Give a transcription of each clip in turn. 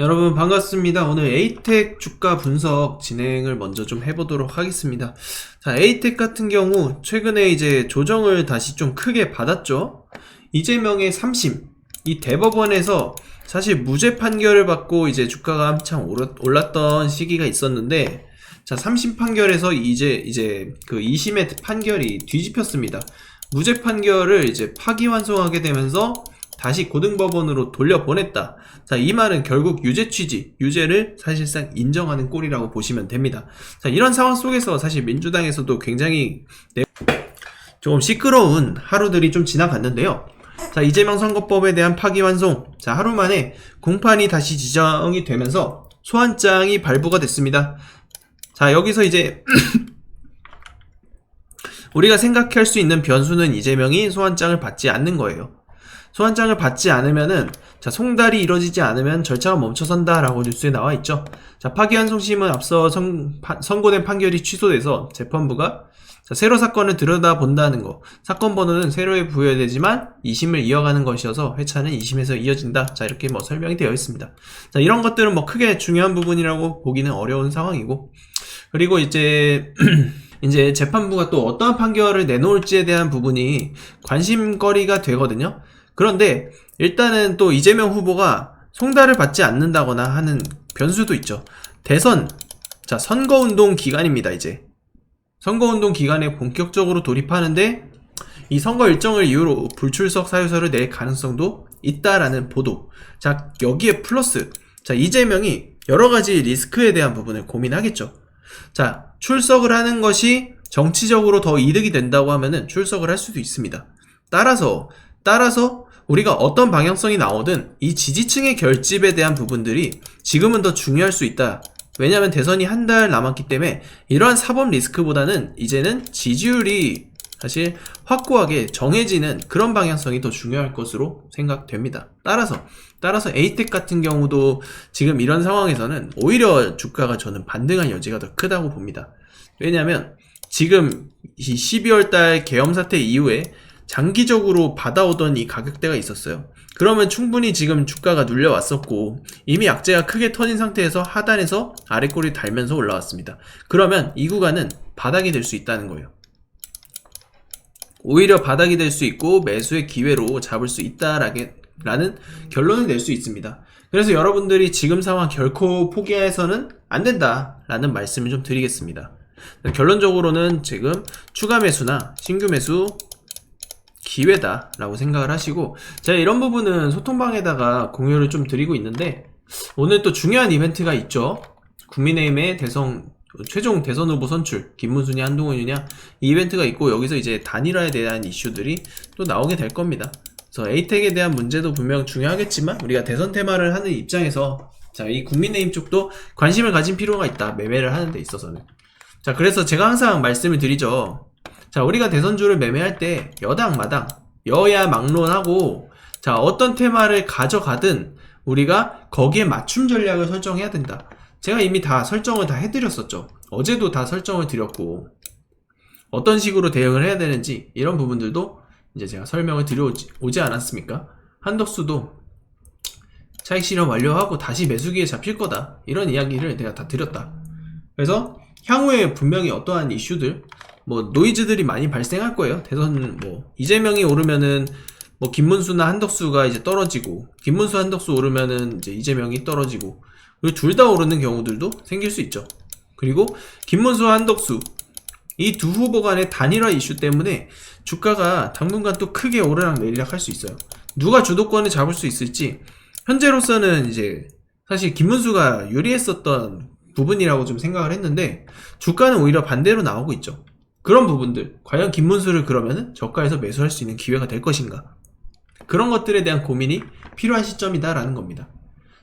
여러분 반갑습니다. 오늘 에이텍 주가 분석 진행을 먼저 좀 해보도록 하겠습니다. 자, 에이텍 같은 경우 최근에 이제 조정을 다시 좀 크게 받았죠. 이재명의 3심, 이 대법원에서 사실 무죄 판결을 받고 이제 주가가 한창 올랐던 시기가 있었는데, 자, 3심 판결에서 이제 그 2심의 판결이 뒤집혔습니다. 무죄 판결을 이제 파기환송하게 되면서 다시 고등법원으로 돌려보냈다. 자, 이 말은 결국 유죄 취지, 유죄를 사실상 인정하는 꼴이라고 보시면 됩니다. 자, 이런 상황 속에서 사실 민주당에서도 굉장히 좀 시끄러운 하루들이 좀 지나갔는데요. 자, 이재명 선거법에 대한 파기환송, 자, 하루 만에 공판이 다시 지정이 되면서 소환장이 발부가 됐습니다. 자, 여기서 이제 우리가 생각할 수 있는 변수는 이재명이 소환장을 받지 않는 거예요. 소환장을 받지 않으면은, 자, 송달이 이루어지지 않으면 절차가 멈춰선다 라고 뉴스에 나와 있죠. 자, 파기환송심은 앞서 선고된 판결이 취소돼서 재판부가 새로 사건을 들여다본다는 거, 사건 번호는 새로 부여되지만 2심을 이어가는 것이어서 회차는 2심에서 이어진다. 자, 이렇게 뭐 설명이 되어 있습니다. 자, 이런 것들은 뭐 크게 중요한 부분이라고 보기는 어려운 상황이고, 그리고 이제 이제 재판부가 또 어떠한 판결을 내놓을지에 대한 부분이 관심거리가 되거든요. 그런데 일단은 또 이재명 후보가 송달을 받지 않는다거나 하는 변수도 있죠. 대선, 자, 선거운동 기간입니다. 이제 선거운동 기간에 본격적으로 돌입하는데, 이 선거 일정을 이유로 불출석 사유서를 낼 가능성도 있다라는 보도. 자, 여기에 플러스, 자, 이재명이 여러가지 리스크에 대한 부분을 고민하겠죠. 자, 출석을 하는 것이 정치적으로 더 이득이 된다고 하면은 출석을 할 수도 있습니다. 따라서 우리가 어떤 방향성이 나오든 이 지지층의 결집에 대한 부분들이 지금은 더 중요할 수 있다. 왜냐하면 대선이 한 달 남았기 때문에 이러한 사법 리스크보다는 이제는 지지율이 사실 확고하게 정해지는 그런 방향성이 더 중요할 것으로 생각됩니다. 따라서 에이텍 같은 경우도 지금 이런 상황에서는 오히려 주가가 저는 반등할 여지가 더 크다고 봅니다. 왜냐하면 지금 이 12월달 계엄 사태 이후에 장기적으로 받아오던 이 가격대가 있었어요. 그러면 충분히 지금 주가가 눌려왔었고 이미 약재가 크게 터진 상태에서 하단에서 아래꼬리 달면서 올라왔습니다. 그러면 이 구간은 바닥이 될 수 있다는 거예요. 오히려 바닥이 될 수 있고 매수의 기회로 잡을 수 있다라는 결론을 낼 수 있습니다. 그래서 여러분들이 지금 상황 결코 포기해서는 안 된다라는 말씀을 좀 드리겠습니다. 결론적으로는 지금 추가 매수나 신규 매수 기회다 라고 생각을 하시고, 제가 이런 부분은 소통방에다가 공유를 좀 드리고 있는데, 오늘 또 중요한 이벤트가 있죠. 국민의힘의 최종 대선 후보 선출, 김문수냐 한동훈이냐, 이 이벤트가 있고, 여기서 이제 단일화에 대한 이슈들이 또 나오게 될 겁니다. 그래서 에이텍에 대한 문제도 분명 중요하겠지만 우리가 대선 테마를 하는 입장에서, 자, 이 국민의힘 쪽도 관심을 가진 필요가 있다, 매매를 하는 데 있어서는. 자, 그래서 제가 항상 말씀을 드리죠. 자, 우리가 대선주를 매매할 때 여당 마당, 여야 막론하고, 자, 어떤 테마를 가져가든 우리가 거기에 맞춤 전략을 설정해야 된다. 제가 이미 다 설정을 다 해드렸었죠. 어제도 다 설정을 드렸고, 어떤 식으로 대응을 해야 되는지 이런 부분들도 이제 제가 설명을 드려오지 않았습니까? 한덕수도 차익 실현 완료하고 다시 매수기에 잡힐 거다, 이런 이야기를 내가 다 드렸다. 그래서 향후에 분명히 어떠한 이슈들, 뭐 노이즈들이 많이 발생할 거예요. 대선 뭐 이재명이 오르면은 뭐 김문수나 한덕수가 이제 떨어지고, 김문수 한덕수 오르면은 이제 이재명이 떨어지고, 그리고 둘 다 오르는 경우들도 생길 수 있죠. 그리고 김문수와 한덕수 이 두 후보 간의 단일화 이슈 때문에 주가가 당분간 또 크게 오르락 내리락 할 수 있어요. 누가 주도권을 잡을 수 있을지, 현재로서는 이제 사실 김문수가 유리했었던 부분이라고 좀 생각을 했는데 주가는 오히려 반대로 나오고 있죠. 그런 부분들, 과연 김문수를 그러면은 저가에서 매수할 수 있는 기회가 될 것인가, 그런 것들에 대한 고민이 필요한 시점이다라는 겁니다.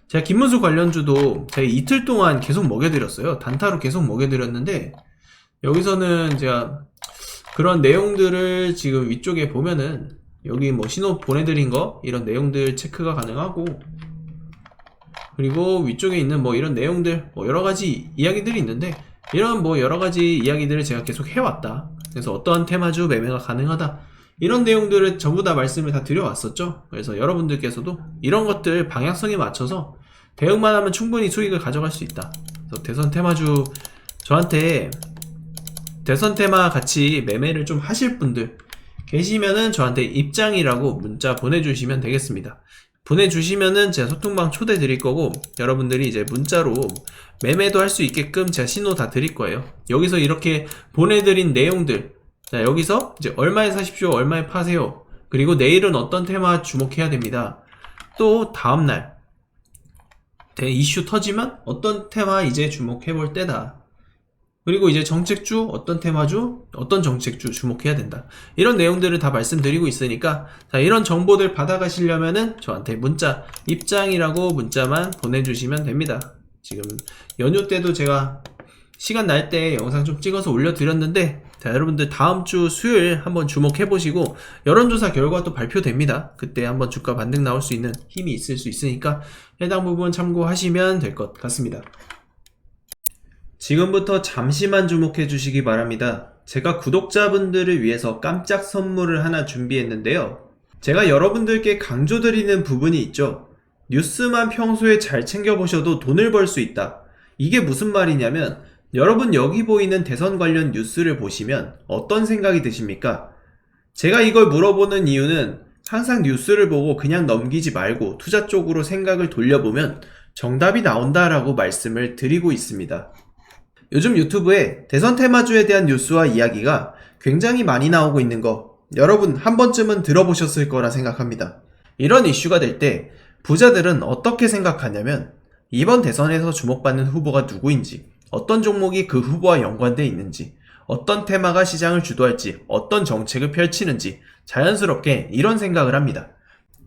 제가 김문수 관련주도 제가 이틀 동안 계속 먹여드렸어요. 단타로 계속 먹여드렸는데, 여기서는 제가 그런 내용들을 지금 위쪽에 보면은 여기 뭐 신호 보내드린 거, 이런 내용들 체크가 가능하고, 그리고 위쪽에 있는 뭐 이런 내용들, 뭐 여러가지 이야기들이 있는데, 이런 뭐 여러가지 이야기들을 제가 계속 해왔다. 그래서 어떠한 테마주 매매가 가능하다, 이런 내용들을 전부 다 말씀을 다 드려왔었죠. 그래서 여러분들께서도 이런 것들 방향성에 맞춰서 대응만 하면 충분히 수익을 가져갈 수 있다. 그래서 대선 테마주 저한테 대선 테마 같이 매매를 좀 하실 분들 계시면은 저한테 입장이라고 문자 보내주시면 되겠습니다. 보내주시면은 제가 소통방 초대 드릴 거고, 여러분들이 이제 문자로 매매도 할 수 있게끔 제가 신호 다 드릴 거예요. 여기서 이렇게 보내드린 내용들, 자, 여기서 이제 얼마에 사십시오, 얼마에 파세요, 그리고 내일은 어떤 테마 주목해야 됩니다. 또 다음날 이슈 터지면 어떤 테마 이제 주목해볼 때다. 그리고 이제 정책주, 어떤 테마주, 어떤 정책주 주목해야 된다. 이런 내용들을 다 말씀드리고 있으니까, 자, 이런 정보들 받아가시려면은 저한테 문자, 입장이라고 문자만 보내주시면 됩니다. 지금 연휴 때도 제가 시간 날 때 영상 좀 찍어서 올려드렸는데, 자, 여러분들 다음 주 수요일 한번 주목해보시고, 여론조사 결과도 발표됩니다. 그때 한번 주가 반등 나올 수 있는 힘이 있을 수 있으니까 해당 부분 참고하시면 될 것 같습니다. 지금부터 잠시만 주목해 주시기 바랍니다. 제가 구독자분들을 위해서 깜짝 선물을 하나 준비했는데요. 제가 여러분들께 강조드리는 부분이 있죠. 뉴스만 평소에 잘 챙겨보셔도 돈을 벌 수 있다. 이게 무슨 말이냐면, 여러분 여기 보이는 대선 관련 뉴스를 보시면 어떤 생각이 드십니까? 제가 이걸 물어보는 이유는 항상 뉴스를 보고 그냥 넘기지 말고 투자 쪽으로 생각을 돌려보면 정답이 나온다라고 말씀을 드리고 있습니다. 요즘 유튜브에 대선 테마주에 대한 뉴스와 이야기가 굉장히 많이 나오고 있는 거 여러분 한 번쯤은 들어보셨을 거라 생각합니다. 이런 이슈가 될 때 부자들은 어떻게 생각하냐면, 이번 대선에서 주목받는 후보가 누구인지, 어떤 종목이 그 후보와 연관되어 있는지, 어떤 테마가 시장을 주도할지, 어떤 정책을 펼치는지 자연스럽게 이런 생각을 합니다.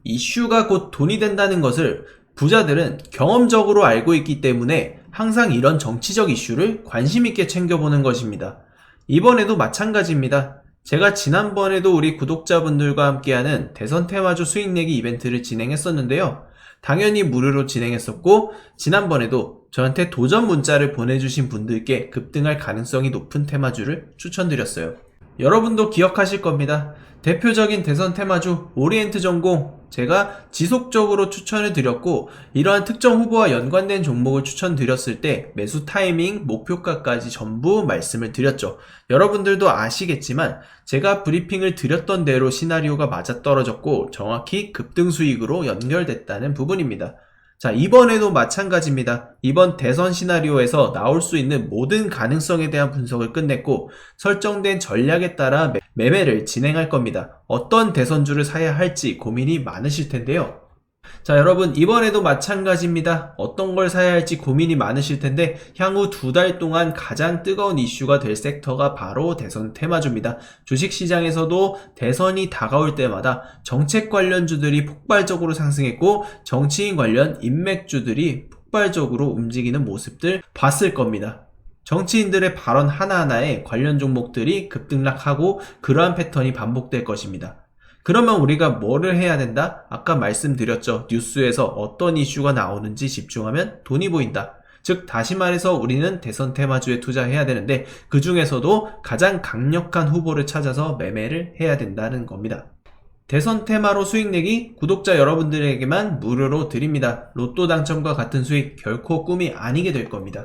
이슈가 곧 돈이 된다는 것을 부자들은 경험적으로 알고 있기 때문에 항상 이런 정치적 이슈를 관심 있게 챙겨보는 것입니다. 이번에도 마찬가지입니다. 제가 지난번에도 우리 구독자분들과 함께하는 대선 테마주 수익 내기 이벤트를 진행했었는데요. 당연히 무료로 진행했었고, 지난번에도 저한테 도전 문자를 보내주신 분들께 급등할 가능성이 높은 테마주를 추천드렸어요. 여러분도 기억하실 겁니다. 대표적인 대선 테마주 오리엔트 전공 제가 지속적으로 추천을 드렸고, 이러한 특정 후보와 연관된 종목을 추천드렸을 때 매수 타이밍, 목표가까지 전부 말씀을 드렸죠. 여러분들도 아시겠지만 제가 브리핑을 드렸던 대로 시나리오가 맞아떨어졌고 정확히 급등 수익으로 연결됐다는 부분입니다. 자, 이번에도 마찬가지입니다. 이번 대선 시나리오에서 나올 수 있는 모든 가능성에 대한 분석을 끝냈고, 설정된 전략에 따라 매매를 진행할 겁니다. 어떤 대선주를 사야 할지 고민이 많으실 텐데요. 자, 여러분 이번에도 마찬가지입니다. 어떤 걸 사야 할지 고민이 많으실 텐데, 향후 2달 동안 가장 뜨거운 이슈가 될 섹터가 바로 대선 테마주입니다. 주식시장에서도 대선이 다가올 때마다 정책 관련주들이 폭발적으로 상승했고, 정치인 관련 인맥주들이 폭발적으로 움직이는 모습들 봤을 겁니다. 정치인들의 발언 하나하나에 관련 종목들이 급등락하고 그러한 패턴이 반복될 것입니다. 그러면 우리가 뭐를 해야 된다? 아까 말씀드렸죠. 뉴스에서 어떤 이슈가 나오는지 집중하면 돈이 보인다. 즉 다시 말해서 우리는 대선 테마주에 투자해야 되는데, 그 중에서도 가장 강력한 후보를 찾아서 매매를 해야 된다는 겁니다. 대선 테마로 수익 내기 구독자 여러분들에게만 무료로 드립니다. 로또 당첨과 같은 수익 결코 꿈이 아니게 될 겁니다.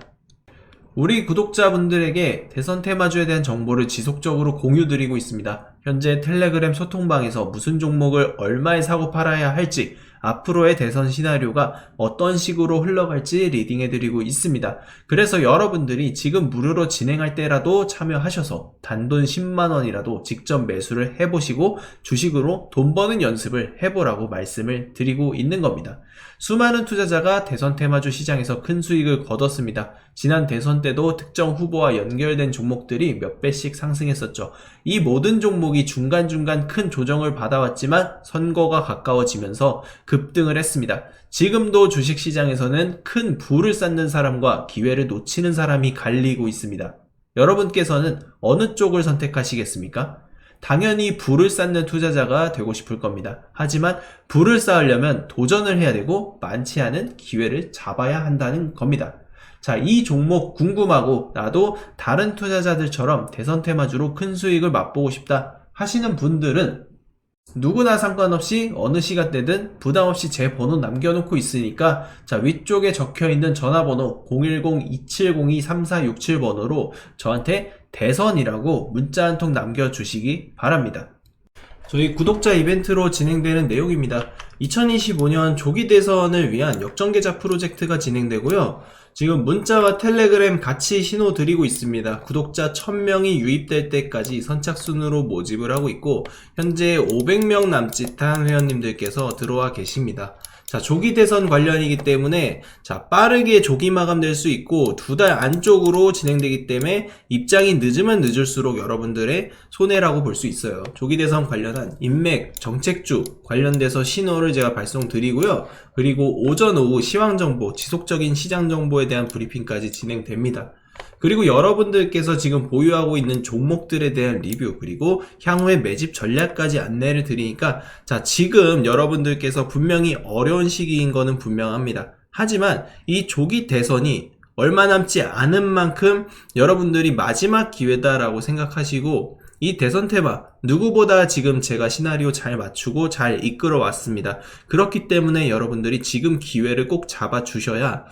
우리 구독자분들에게 대선 테마주에 대한 정보를 지속적으로 공유드리고 있습니다. 현재 텔레그램 소통방에서 무슨 종목을 얼마에 사고 팔아야 할지, 앞으로의 대선 시나리오가 어떤 식으로 흘러갈지 리딩해드리고 있습니다. 그래서 여러분들이 지금 무료로 진행할 때라도 참여하셔서 단돈 10만원이라도 직접 매수를 해보시고 주식으로 돈 버는 연습을 해보라고 말씀을 드리고 있는 겁니다. 수많은 투자자가 대선 테마주 시장에서 큰 수익을 거뒀습니다. 지난 대선 때도 특정 후보와 연결된 종목들이 몇 배씩 상승했었죠. 이 모든 종목이 중간중간 큰 조정을 받아왔지만 선거가 가까워지면서 급등을 했습니다. 지금도 주식시장에서는 큰 부를 쌓는 사람과 기회를 놓치는 사람이 갈리고 있습니다. 여러분께서는 어느 쪽을 선택하시겠습니까? 당연히 부를 쌓는 투자자가 되고 싶을 겁니다. 하지만 부를 쌓으려면 도전을 해야 되고 많지 않은 기회를 잡아야 한다는 겁니다. 자, 이 종목 궁금하고 나도 다른 투자자들처럼 대선 테마주로 큰 수익을 맛보고 싶다 하시는 분들은 누구나 상관없이 어느 시간대든 부담없이 제 번호 남겨놓고 있으니까 자, 위쪽에 적혀있는 전화번호 010-2702-3467번호로 저한테 대선이라고 문자 한 통 남겨주시기 바랍니다. 저희 구독자 이벤트로 진행되는 내용입니다. 2025년 조기 대선을 위한 역전계좌 프로젝트가 진행되고요. 지금 문자와 텔레그램 같이 신호 드리고 있습니다. 구독자 1000명이 유입될 때까지 선착순으로 모집을 하고 있고 현재 500명 남짓한 회원님들께서 들어와 계십니다. 자, 조기 대선 관련이기 때문에 자, 빠르게 조기 마감될 수 있고 2달 안쪽으로 진행되기 때문에 입장이 늦으면 늦을수록 여러분들의 손해라고 볼 수 있어요. 조기 대선 관련한 인맥, 정책주 관련돼서 신호를 제가 발송드리고요. 그리고 오전 오후 시황정보, 지속적인 시장정보에 대한 브리핑까지 진행됩니다. 그리고 여러분들께서 지금 보유하고 있는 종목들에 대한 리뷰, 그리고 향후의 매집 전략까지 안내를 드리니까 자, 지금 여러분들께서 분명히 어려운 시기인 거는 분명합니다. 하지만 이 조기 대선이 얼마 남지 않은 만큼 여러분들이 마지막 기회다라고 생각하시고 이 대선 테마 누구보다 지금 제가 시나리오 잘 맞추고 잘 이끌어 왔습니다. 그렇기 때문에 여러분들이 지금 기회를 꼭 잡아 주셔야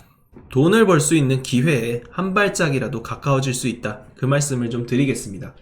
돈을 벌 수 있는 기회에 한 발짝이라도 가까워질 수 있다. 그 말씀을 좀 드리겠습니다.